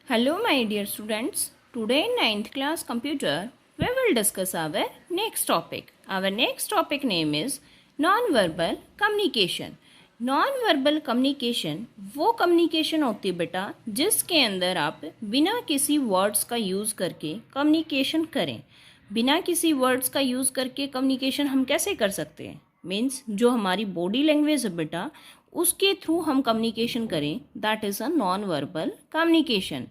Hello, my dear students. Today in ninth class computer, we will discuss our next topic. Our next topic name is non-verbal communication. Non-verbal communication वो communication होती है बेटा जिसके अंदर आप बिना किसी वर्ड्स का यूज़ करके कम्युनिकेशन करें। बिना किसी वर्ड्स का यूज़ करके कम्युनिकेशन हम कैसे कर सकते हैं? मीन्स जो हमारी बॉडी लैंग्वेज है बेटा उसके थ्रू हम कम्युनिकेशन करें, that is a non verbal communication.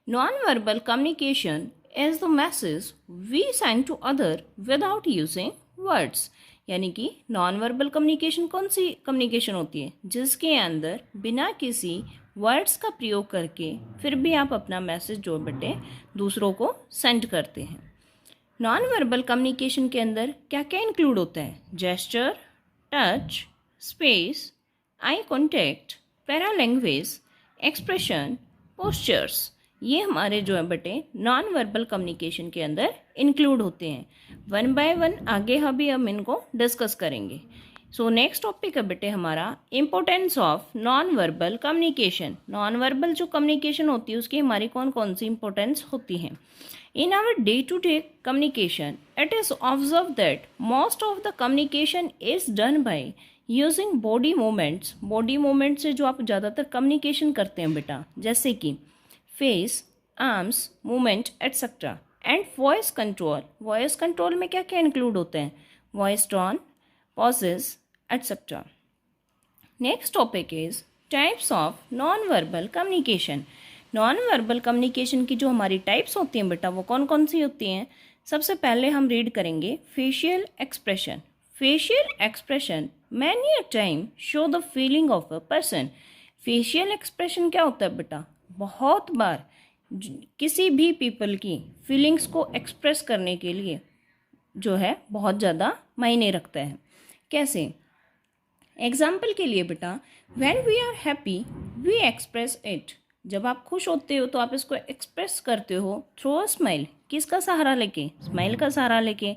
Non verbal communication is the message we send to other without using words. यानी कि नॉन वर्बल कम्युनिकेशन कौन सी कम्युनिकेशन होती है जिसके अंदर बिना किसी वर्ड्स का प्रयोग करके फिर भी आप अपना मैसेज जो बेटे दूसरों को सेंड करते हैं। नॉन वर्बल कम्युनिकेशन के अंदर क्या क्या इंक्लूड होता है? Gesture, touch, space, eye contact, para language, expression, postures, ये हमारे जो है बेटे नॉन वर्बल कम्युनिकेशन के अंदर इंक्लूड होते हैं। वन बाय वन आगे हम इनको डिस्कस करेंगे। सो नेक्स्ट टॉपिक है बेटे हमारा importance of non verbal communication. Non verbal जो कम्युनिकेशन होती है उसकी हमारी कौन कौन सी इंपॉर्टेंस होती हैं। In our day-to-day communication, it is observed that most of the communication is done by using body movements. Body movements से जो आप ज़्यादातर communication करते हैं बेटा, जैसे कि face, arms, movement, etc. And voice control. Voice control में क्या क्या include होते हैं? Voice tone, pauses, etc. Next topic is types of non-verbal communication. Non verbal communication की जो हमारी टाइप्स होती हैं बेटा वो कौन कौन सी होती हैं? सबसे पहले हम रीड करेंगे facial expression. Facial expression many a time show the feeling of a person. Facial expression क्या होता है बेटा? बहुत बार किसी भी पीपल की फीलिंग्स को एक्सप्रेस करने के लिए जो है बहुत ज़्यादा मायने रखता है। कैसे? एग्जाम्पल के लिए बेटा when we are happy we express it. जब आप खुश होते हो तो आप इसको एक्सप्रेस करते हो थ्रू अ स्माइल। किसका सहारा लेके? स्माइल का सहारा लेके।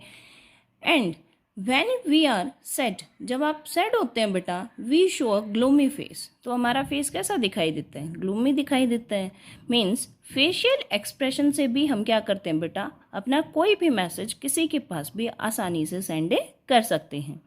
And when we are sad, जब आप सैड होते हैं बेटा we show a gloomy face. तो हमारा फेस कैसा दिखाई देता है? ग्लूमी दिखाई देता है। मीन्स फेशियल एक्सप्रेशन से भी हम क्या करते हैं बेटा अपना कोई भी मैसेज किसी के पास भी आसानी से सेंड कर सकते हैं।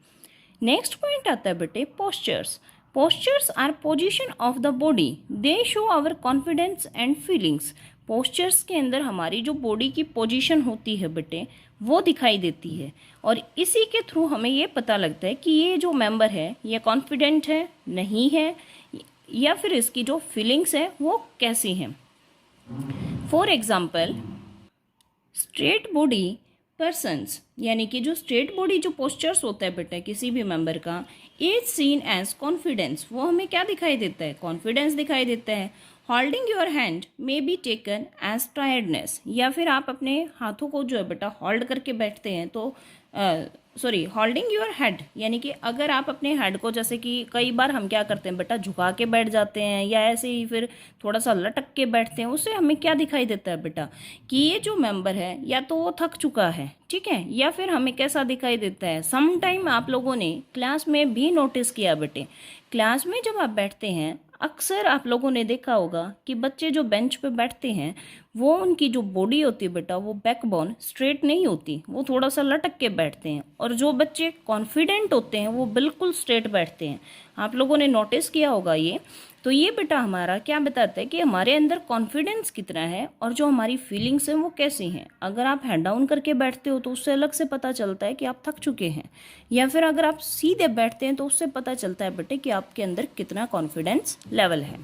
नेक्स्ट पॉइंट आता है बेटे postures. Postures are position of the body. They show our confidence and feelings. Postures के अंदर हमारी जो बॉडी की पोजीशन होती है बेटे वो दिखाई देती है और इसी के थ्रू हमें ये पता लगता है कि ये जो मेंबर है ये कॉन्फिडेंट है, नहीं है, या फिर इसकी जो फीलिंग्स है वो कैसी हैं। For example straight body persons, यानी कि जो स्ट्रेट बॉडी जो पोस्चर्स होता है बेटा किसी भी मेंबर का इज सीन एज कॉन्फिडेंस। वो हमें क्या दिखाई देता है? कॉन्फिडेंस दिखाई देता है। Holding your hand may be taken as tiredness, या फिर आप अपने हाथों को जो है बेटा होल्ड करके बैठते हैं तो होल्डिंग योर हेड, यानी कि अगर आप अपने हेड को, जैसे कि कई बार हम क्या करते हैं बेटा झुका के बैठ जाते हैं या ऐसे ही फिर थोड़ा सा लटक के बैठते हैं, उससे हमें क्या दिखाई देता है बेटा कि ये जो मेंबर है या तो वो थक चुका है, ठीक है, या फिर हमें कैसा दिखाई देता है। सम टाइम आप लोगों ने क्लास में भी नोटिस किया बेटे, क्लास में जब आप बैठते हैं अक्सर आप लोगों ने देखा होगा कि बच्चे जो बेंच पे बैठते हैं वो उनकी जो बॉडी होती है बेटा वो बैकबोन स्ट्रेट नहीं होती, वो थोड़ा सा लटक के बैठते हैं। और जो बच्चे कॉन्फिडेंट होते हैं वो बिल्कुल स्ट्रेट बैठते हैं। आप लोगों ने नोटिस किया होगा ये। तो ये बेटा हमारा क्या बताता है कि हमारे अंदर कॉन्फिडेंस कितना है और जो हमारी फीलिंग्स हैं वो कैसी हैं। अगर आप हेड डाउन करके बैठते हो तो उससे अलग से पता चलता है कि आप थक चुके हैं, या फिर अगर आप सीधे बैठते हैं तो उससे पता चलता है बेटे कि आपके अंदर कितना कॉन्फिडेंस लेवल है।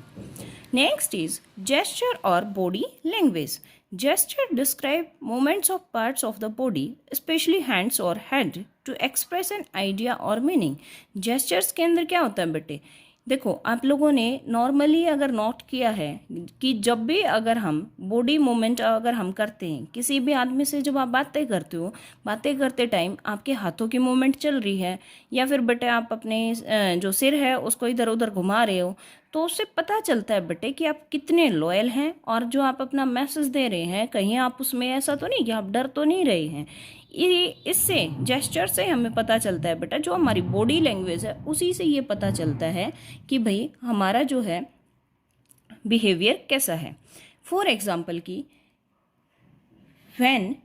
नेक्स्ट इज जेस्चर और body language. Gesture describe movements of parts of the body specially hands और head to express an idea और मीनिंग। जेस्चर्स के अंदर क्या होता है बेटे? देखो आप लोगों ने नॉर्मली अगर नोट किया है कि जब भी अगर हम बॉडी मूवमेंट अगर हम करते हैं किसी भी आदमी से, जब आप बातें करते हो, बातें करते टाइम आपके हाथों की मूवमेंट चल रही है या फिर बेटे आप अपने जो सिर है उसको इधर उधर घुमा रहे हो, तो उससे पता चलता है बेटे कि आप कितने लॉयल हैं और जो आप अपना मैसेज दे रहे हैं कहीं आप उसमें ऐसा तो नहीं कि आप डर तो नहीं रहे हैं। इससे जेस्चर से हमें पता चलता है बेटा, जो हमारी बॉडी लैंग्वेज है उसी से ये पता चलता है कि भाई हमारा जो है बिहेवियर कैसा है। फॉर एग्जाम्पल की when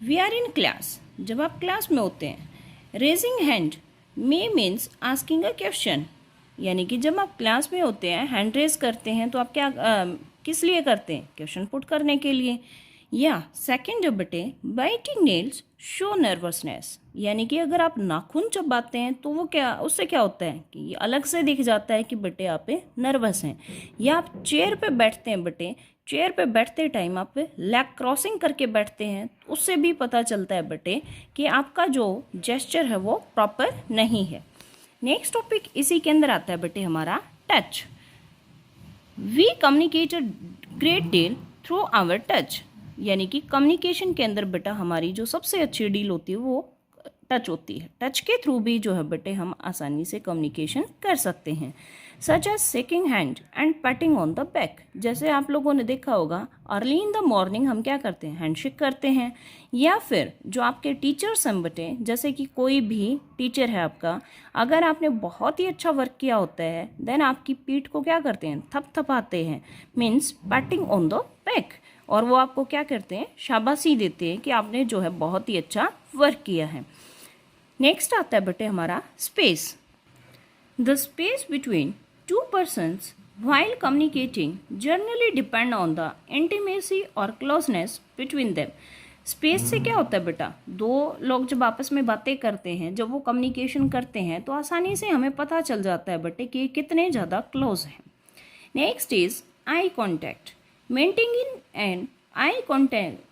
we are in class, जब आप क्लास में होते हैं, raising hand may means asking a question, यानी कि जब आप क्लास में होते हैं हैंड रेज करते हैं तो आप क्या किस लिए करते हैं, क्वेश्चन पुट करने के लिए। या सेकंड बटे बाइटिंग नेल्स शो नर्वसनेस, यानी कि अगर आप नाखून चबाते हैं तो वो क्या, उससे क्या होता है कि ये अलग से दिख जाता है कि बटे आप नर्वस हैं। या आप चेयर पे बैठते हैं बटे, चेयर पे बैठते टाइम आप लेग क्रॉसिंग करके बैठते हैं, उससे भी पता चलता है बटे कि आपका जो जेस्चर है वो प्रॉपर नहीं है। नेक्स्ट टॉपिक इसी के अंदर आता है बटे हमारा touch. We communicate a great deal through our touch, यानी कि कम्युनिकेशन के अंदर बेटा हमारी जो सबसे अच्छी डील होती है वो टच होती है। टच के थ्रू भी जो है बेटे हम आसानी से कम्युनिकेशन कर सकते हैं। Such as shaking hand and patting on the back, जैसे आप लोगों ने देखा होगा अर्ली इन द मॉर्निंग हम क्या करते हैं, हैंडशेक करते हैं। या फिर जो आपके टीचर्स हैं बेटे, जैसे कि कोई भी टीचर है आपका, अगर आपने बहुत ही अच्छा वर्क किया होता है देन आपकी पीठ को क्या करते हैं, थपथपाते हैं, means patting on the back, और वो आपको क्या करते हैं, शाबाशी देते हैं कि आपने जो है बहुत ही अच्छा वर्क किया है। नेक्स्ट आता है बेटे हमारा space. The space between two persons while communicating generally depend on the intimacy or closeness between them। Space से क्या होता है बेटा, दो लोग जब आपस में बातें करते हैं, जब वो कम्युनिकेशन करते हैं तो आसानी से हमें पता चल जाता है बेटे कि कितने ज़्यादा क्लोज हैं। Next is eye contact. Maintaining an eye contact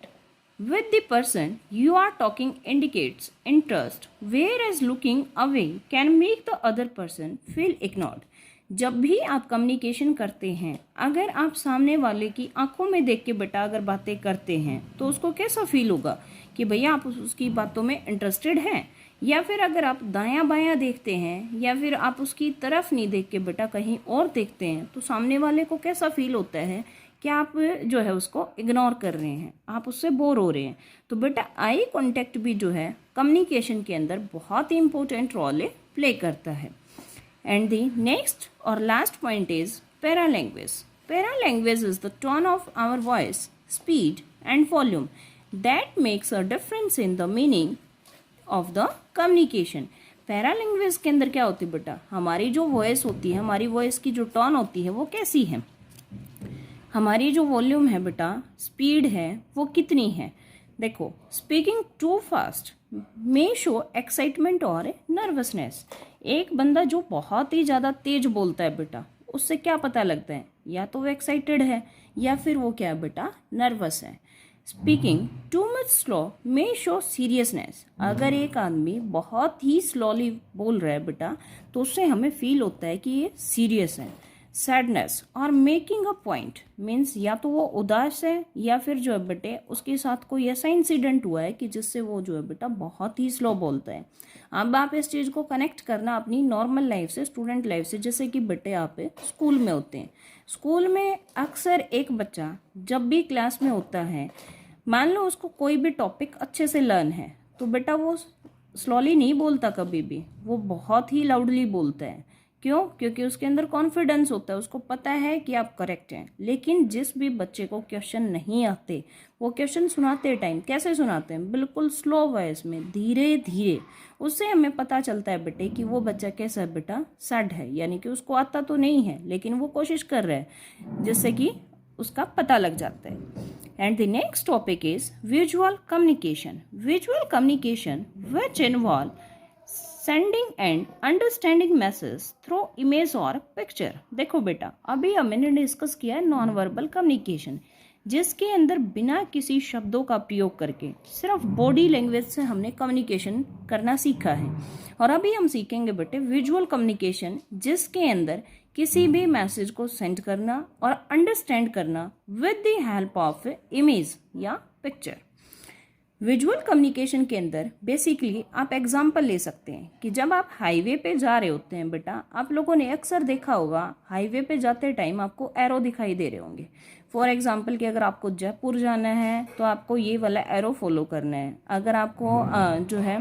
with the person you are talking indicates interest, whereas looking away can make the other person feel ignored। जब भी आप कम्युनिकेशन करते हैं, अगर आप सामने वाले की आंखों में देख के बेटा अगर बातें करते हैं तो उसको कैसा फील होगा कि भैया आप उसकी बातों में इंटरेस्टेड हैं। या फिर अगर आप दायां बायां देखते हैं या फिर आप उसकी तरफ नहीं देख के बेटा कहीं और देखते हैं तो सामने वाले को कैसा फील होता है कि आप जो है उसको इग्नोर कर रहे हैं, आप उससे बोर हो रहे हैं। तो बेटा आई कांटेक्ट भी जो है कम्युनिकेशन के अंदर बहुत ही इंपॉर्टेंट रोल प्ले करता है। एंड द नेक्स्ट और last point is paralanguage. Paralanguage is the tone of our voice, speed and volume that makes a difference in the meaning of the communication. Paralanguage के अंदर क्या होती है बेटा, हमारी जो voice होती है, हमारी वॉइस की जो टोन होती है वो कैसी है, हमारी जो वॉल्यूम है बेटा, स्पीड है वो कितनी है। देखो speaking too fast may show excitement और नर्वसनेस। एक बंदा जो बहुत ही ज़्यादा तेज बोलता है बेटा, उससे क्या पता लगता है, या तो वो एक्साइटेड है या फिर वो क्या है बेटा, नर्वस है। स्पीकिंग टू मच स्लो मे शो सीरियसनेस। अगर एक आदमी बहुत ही स्लोली बोल रहा है बेटा तो उससे हमें फील होता है कि ये सीरियस है। सैडनेस और मेकिंग अ पॉइंट मीन्स या तो वो उदास है या फिर जो है बेटे उसके साथ कोई ऐसा इंसिडेंट हुआ है कि जिससे वो जो है बेटा बहुत ही स्लो बोलता है। अब आप इस चीज़ को कनेक्ट करना अपनी नॉर्मल लाइफ से, स्टूडेंट लाइफ से, जैसे कि बेटे आप स्कूल में होते हैं। स्कूल में अक्सर एक बच्चा जब भी क्लास में होता है, मान लो उसको कोई भी टॉपिक अच्छे से लर्न है तो बेटा वो स्लोली नहीं बोलता कभी भी, वो बहुत ही लाउडली बोलता है। क्यों? क्योंकि उसके अंदर कॉन्फिडेंस होता है, उसको पता है कि आप करेक्ट हैं। लेकिन जिस भी बच्चे को क्वेश्चन नहीं आते, वो क्वेश्चन सुनाते टाइम कैसे सुनाते हैं, बिल्कुल स्लो वॉइस में, धीरे धीरे। उससे हमें पता चलता है बेटे कि वो बच्चा कैसा है बेटा, सड है, यानी कि उसको आता तो नहीं है लेकिन वो कोशिश कर रहा है, जिससे कि उसका पता लग जाता है। And the next topic is visual communication. Visual communication which involve sending end understanding message through image और पिक्चर। देखो बेटा अभी हमने डिस्कस किया है नॉन वर्बल कम्युनिकेशन, जिसके अंदर बिना किसी शब्दों का प्रयोग करके सिर्फ बॉडी लैंग्वेज से हमने कम्युनिकेशन करना सीखा है। और अभी हम सीखेंगे बेटे विजुअल कम्युनिकेशन, जिसके अंदर किसी भी मैसेज को सेंड करना और अंडरस्टैंड करना with the help of image या पिक्चर। विजुअल कम्युनिकेशन के अंदर बेसिकली आप एग्जाम्पल ले सकते हैं कि जब आप हाईवे पे जा रहे होते हैं बेटा, आप लोगों ने अक्सर देखा होगा हाईवे पे जाते टाइम आपको एरो दिखाई दे रहे होंगे। फॉर एग्जाम्पल कि अगर आपको जयपुर जाना है तो आपको ये वाला एरो फॉलो करना है। अगर आपको जो है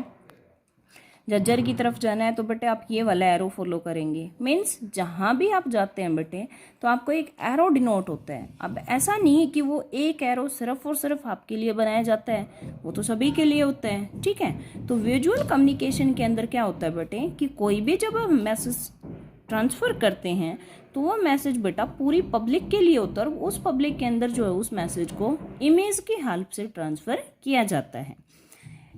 झज्जर की तरफ जाना है तो बेटे आप ये वाला एरो फॉलो करेंगे। मीन्स जहाँ भी आप जाते हैं बेटे तो आपको एक एरो डिनोट होता है। अब ऐसा नहीं है कि वो एक एरो सिर्फ और सिर्फ आपके लिए बनाया जाता है, वो तो सभी के लिए होता है, ठीक है। तो विजुअल कम्युनिकेशन के अंदर क्या होता है बेटे कि कोई भी जब आप मैसेज ट्रांसफ़र करते हैं तो वो मैसेज बेटा पूरी पब्लिक के लिए होता है और उस पब्लिक के अंदर जो है उस मैसेज को इमेज की हेल्प से ट्रांसफ़र किया जाता है।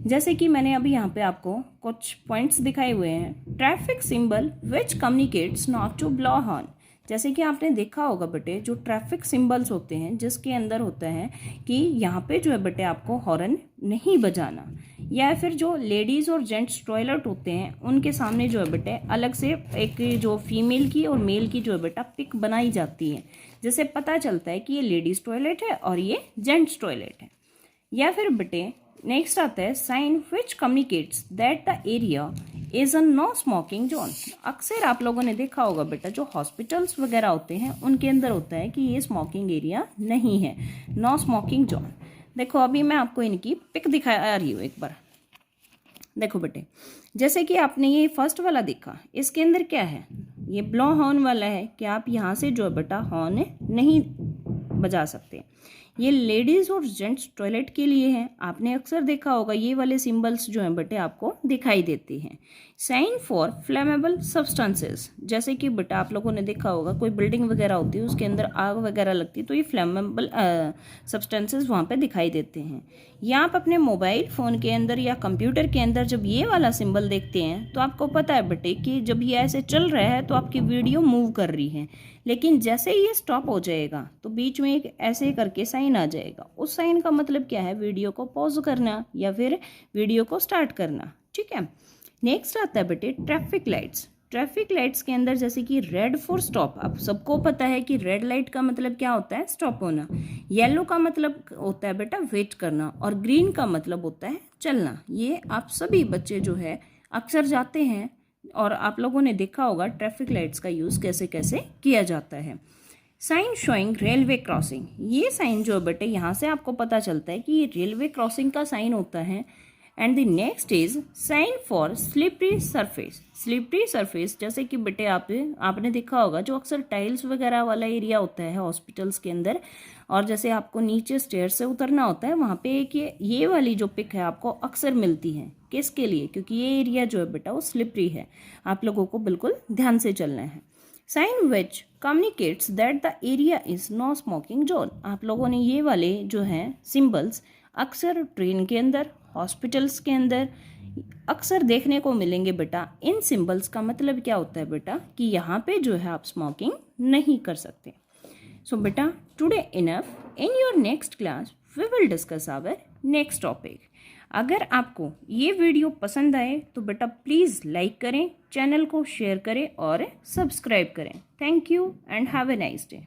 जैसे कि मैंने अभी यहाँ पे आपको कुछ पॉइंट्स दिखाए हुए हैं। Traffic symbol which communicates not to blow horn. जैसे कि आपने देखा होगा बेटे जो ट्रैफिक सिंबल्स होते हैं जिसके अंदर होता है कि यहाँ पे जो है बेटे आपको हॉर्न नहीं बजाना, या फिर जो लेडीज़ और जेंट्स टॉयलेट होते हैं उनके सामने जो है बेटे अलग से एक जो फीमेल की और मेल की जो है बेटा पिक बनाई जाती है, जिससे पता चलता है कि ये लेडीज़ टॉयलेट है और ये जेंट्स टॉयलेट है। या फिर बेटे नेक्स्ट आता है sign which communicates that the area is a no smoking zone. अक्सर आप लोगों ने देखा होगा बेटा जो हॉस्पिटल्स वगैरह होते हैं उनके अंदर होता है कि ये स्मोकिंग एरिया नहीं है, नो स्मोकिंग जोन। देखो अभी मैं आपको इनकी पिक दिखा रही हूँ एक बार। देखो बेटे जैसे कि आपने ये फर्स्ट वाला देखा, इसके अंदर क्या है, ये ब्लो हॉर्न वाला है कि आप यहाँ से जो है बेटा हॉर्न नहीं बजा सकते। ये लेडीज़ और जेंट्स टॉयलेट के लिए है। आपने अक्सर देखा होगा ये वाले सिंबल्स जो हैं बेटे आपको दिखाई देते हैं। साइन फॉर फ्लेमेबल सब्सटेंसेस, जैसे कि बेटा आप लोगों ने देखा होगा कोई बिल्डिंग वगैरह होती है उसके अंदर आग वगैरह लगती है तो ये फ्लेमेबल सब्सटेंसेस वहाँ पे दिखाई देते हैं। या आप अपने मोबाइल फ़ोन के अंदर या कंप्यूटर के अंदर जब ये वाला सिंबल देखते हैं तो आपको पता है बेटे कि जब ये ऐसे चल रहा है तो आपकी वीडियो मूव कर रही है, लेकिन जैसे ही ये स्टॉप हो जाएगा तो बीच में एक ऐसे करके साइन आ जाएगा। उस साइन का मतलब क्या है, वीडियो को पॉज करना या फिर वीडियो को स्टार्ट करना, ठीक है। नेक्स्ट आता है बेटे ट्रैफिक लाइट्स। ट्रैफिक लाइट्स के अंदर जैसे कि रेड फॉर स्टॉप, अब सबको पता है कि रेड लाइट का मतलब क्या होता है, स्टॉप होना। येलो का मतलब होता है बेटा वेट करना और ग्रीन का मतलब होता है चलना। ये आप सभी बच्चे जो है अक्सर जाते हैं और आप लोगों ने देखा होगा ट्रैफिक लाइट्स का यूज़ कैसे कैसे किया जाता है। साइन शोइंग रेलवे क्रॉसिंग, ये साइन जो है बेटे यहाँ से आपको पता चलता है कि ये रेलवे क्रॉसिंग का साइन होता है। And the next is sine for slippery surface. Slippery surface जैसे कि बेटे आपने देखा होगा जो अक्सर टाइल्स वगैरह वाला एरिया होता है हॉस्पिटल्स के अंदर, और जैसे आपको नीचे स्टेयर से उतरना होता है वहाँ पे एक ये वाली जो पिक है आपको अक्सर मिलती है। किसके लिए, क्योंकि ये एरिया जो है बेटा वो स्लिपरी है, आप लोगों को बिल्कुल ध्यान से चलना है। Sign which communicates that the area is no smoking zone. आप लोगों ने ये वाले जो हैं सिंबल्स अक्सर ट्रेन के अंदर, हॉस्पिटल्स के अंदर अक्सर देखने को मिलेंगे बेटा। इन सिंबल्स का मतलब क्या होता है बेटा कि यहाँ पे जो है आप स्मोकिंग नहीं कर सकते। सो बेटा today enough, in your next class we will discuss our next topic. अगर आपको ये वीडियो पसंद आए तो बेटा प्लीज़ लाइक करें, चैनल को शेयर करें और सब्सक्राइब करें। Thank you and have a nice day.